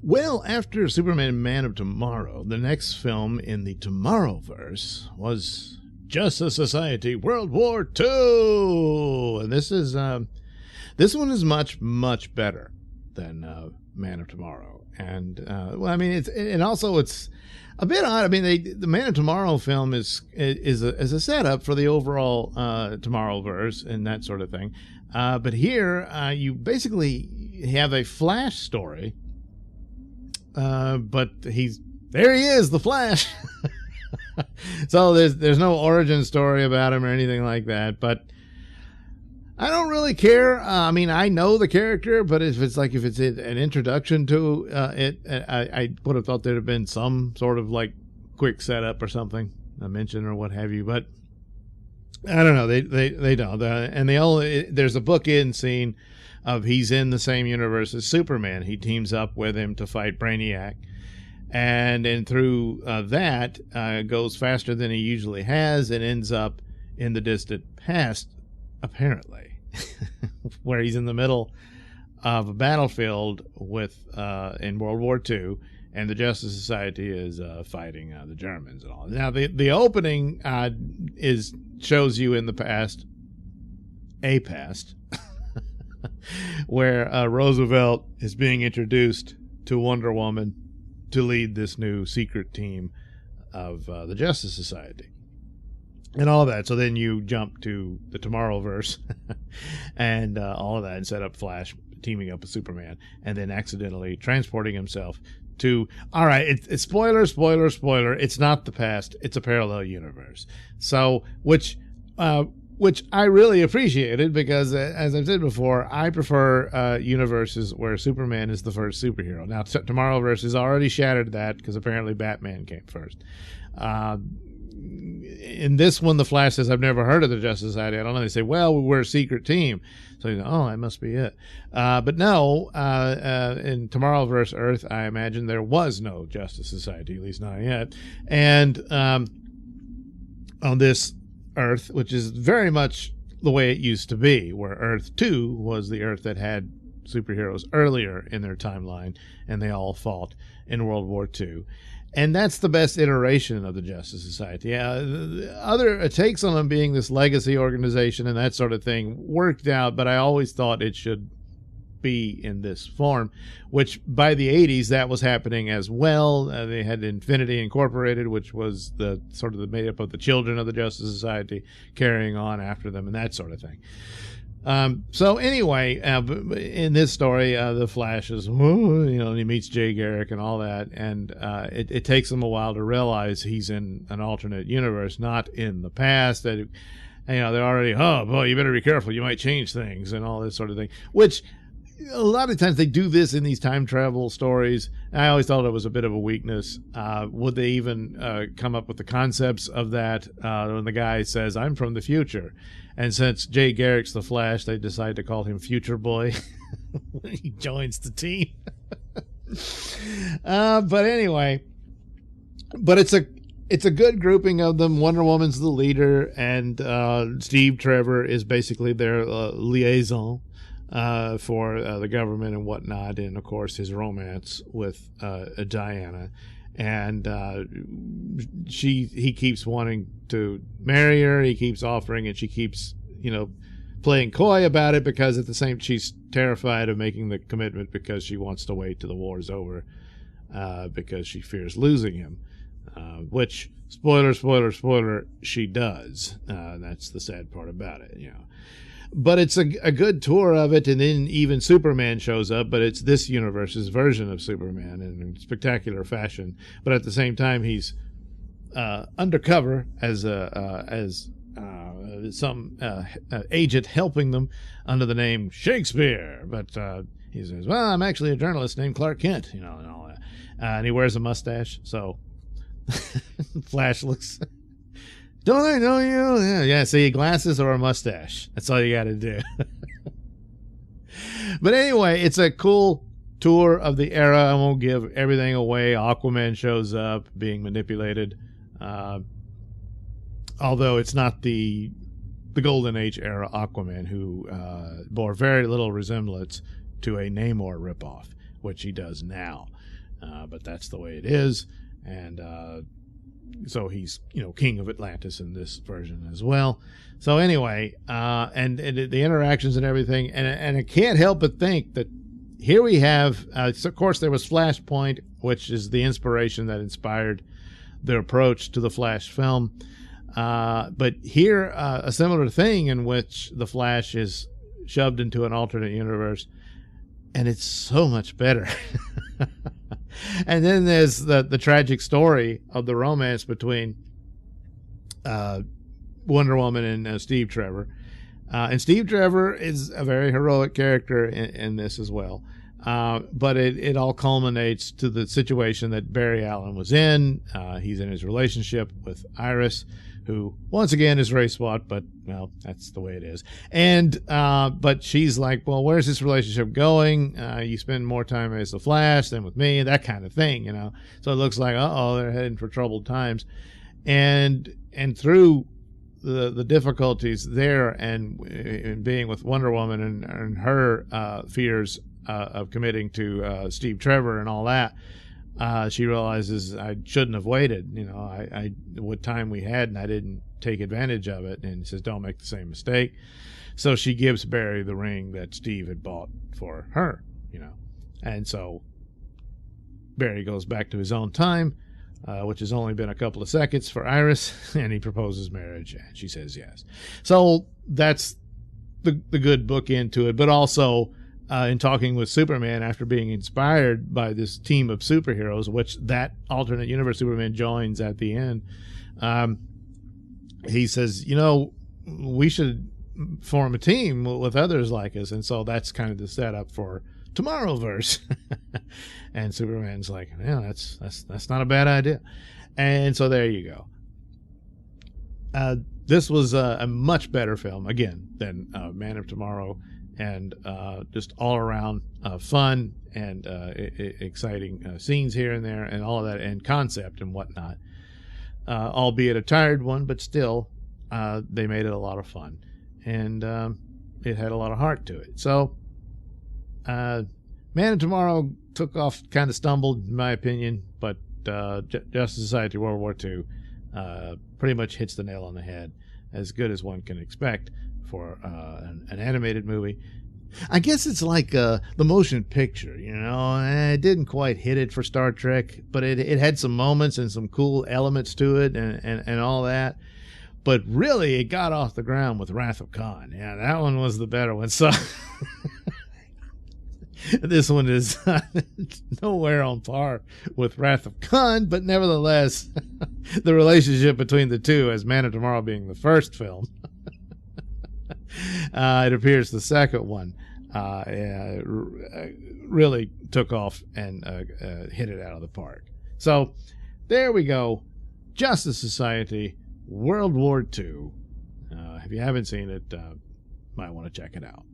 Well, after Superman Man of Tomorrow, the next film in the Tomorrowverse was Justice Society World War II. And this one is much, much better than Man of Tomorrow. And well, I mean, it's a bit odd. I mean, the Man of Tomorrow film is a setup for the overall Tomorrowverse and that sort of thing. But here, you basically have a Flash story. But there he is, the Flash. So there's no origin story about him or anything like that. But I don't really care. I mean, I know the character, but if it's an introduction to it, I would have thought there'd have been some sort of like quick setup or something, a mention or what have you. But I don't know. They don't. And there's a bookend scene of he's in the same universe as Superman. He teams up with him to fight Brainiac. And through that, goes faster than he usually has and ends up in the distant past, apparently, where he's in the middle of a battlefield in World War II, and the Justice Society is fighting the Germans and all. Now, the opening shows you in the past, where Roosevelt is being introduced to Wonder Woman to lead this new secret team of the Justice Society and all of that. So then you jump to the Tomorrowverse and all of that, and set up Flash teaming up with Superman, and then accidentally transporting himself to, all right, it's spoiler, it's not the past, it's a parallel universe. So which I really appreciated, because, as I've said before, I prefer universes where Superman is the first superhero. Now, Tomorrowverse has already shattered that, because apparently Batman came first. In this one, the Flash says, I've never heard of the Justice Society. I don't know. They say, well, we're a secret team. So you go, oh, that must be it. But no, in Tomorrowverse Earth, I imagine there was no Justice Society, at least not yet. And on this Earth, which is very much the way it used to be, where Earth 2 was the Earth that had superheroes earlier in their timeline, and they all fought in World War II. And that's the best iteration of the Justice Society. Other takes on them being this legacy organization and that sort of thing worked out, but I always thought it should be in this form, which by the 80s that was happening as well. They had Infinity Incorporated, which was the sort of made up of the children of the Justice Society carrying on after them and that sort of thing. So anyway, in this story, the Flash is, he meets Jay Garrick and all that, and it takes him a while to realize he's in an alternate universe, not in the past. That they're already, oh boy, you better be careful, you might change things and all this sort of thing, which a lot of times they do this in these time travel stories. I always thought it was a bit of a weakness. Would they even come up with the concepts of that when the guy says, I'm from the future? And since Jay Garrick's the Flash, they decide to call him Future Boy when he joins the team. But anyway, it's a good grouping of them. Wonder Woman's the leader, and Steve Trevor is basically their liaison for the government and whatnot, and of course his romance with Diana. And he keeps wanting to marry her. He keeps offering, and she keeps, playing coy about it, because at the same, she's terrified of making the commitment because she wants to wait till the war's over, because she fears losing him. Which, spoiler, she does. That's the sad part about it, But it's a good tour of it, and then even Superman shows up, but it's this universe's version of Superman in spectacular fashion. But at the same time, he's undercover as some agent helping them under the name Shakespeare. But he says, well, I'm actually a journalist named Clark Kent, and all that. And he wears a mustache, so Flash looks... Don't I know you? Yeah, see, glasses or a mustache. That's all you got to do. But anyway, it's a cool tour of the era. I won't give everything away. Aquaman shows up being manipulated. Although it's not the Golden Age era Aquaman, who bore very little resemblance to a Namor ripoff. which he does now. But that's the way it is. And so he's, king of Atlantis in this version as well. So anyway, and the interactions and everything, and I can't help but think that here we have, so of course there was Flashpoint, which is the inspiration that inspired their approach to the Flash film. But here, a similar thing in which the Flash is shoved into an alternate universe, and it's so much better. And then there's the tragic story of the romance between Wonder Woman and Steve Trevor. And Steve Trevor is a very heroic character in this as well. But it all culminates to the situation that Barry Allen was in. He's in his relationship with Iris, who once again is race swapped, but well, that's the way it is. And but she's like, well, where's this relationship going? You spend more time as the Flash than with me, that kind of thing, So it looks like, they're heading for troubled times. And through the difficulties there and being with Wonder Woman and her fears of committing to Steve Trevor and all that, she realizes I shouldn't have waited. What time we had, and I didn't take advantage of it. And says, don't make the same mistake. So she gives Barry the ring that Steve had bought for her, And so Barry goes back to his own time, which has only been a couple of seconds for Iris, and he proposes marriage, and she says yes. So that's the good book into it, but also in talking with Superman after being inspired by this team of superheroes, which that alternate universe Superman joins at the end, he says, we should form a team with others like us. And so that's kind of the setup for Tomorrowverse. And Superman's like, yeah, that's not a bad idea. And so there you go. This was a much better film, again, than Man of Tomorrow. And just all around fun and exciting scenes here and there and all of that, and concept and whatnot. Albeit a tired one, but still they made it a lot of fun. And it had a lot of heart to it. So Man of Tomorrow took off, kind of stumbled in my opinion, but Justice Society World War II pretty much hits the nail on the head, as good as one can expect for an animated movie. I guess it's like the motion picture, it didn't quite hit it for Star Trek, but it had some moments and some cool elements to it and all that. But really, it got off the ground with Wrath of Khan. Yeah, that one was the better one. So this one is nowhere on par with Wrath of Khan, but nevertheless, the relationship between the two, as Man of Tomorrow being the first film, it appears the second one really took off and hit it out of the park. So there we go. Justice Society, World War II. If you haven't seen it, might want to check it out.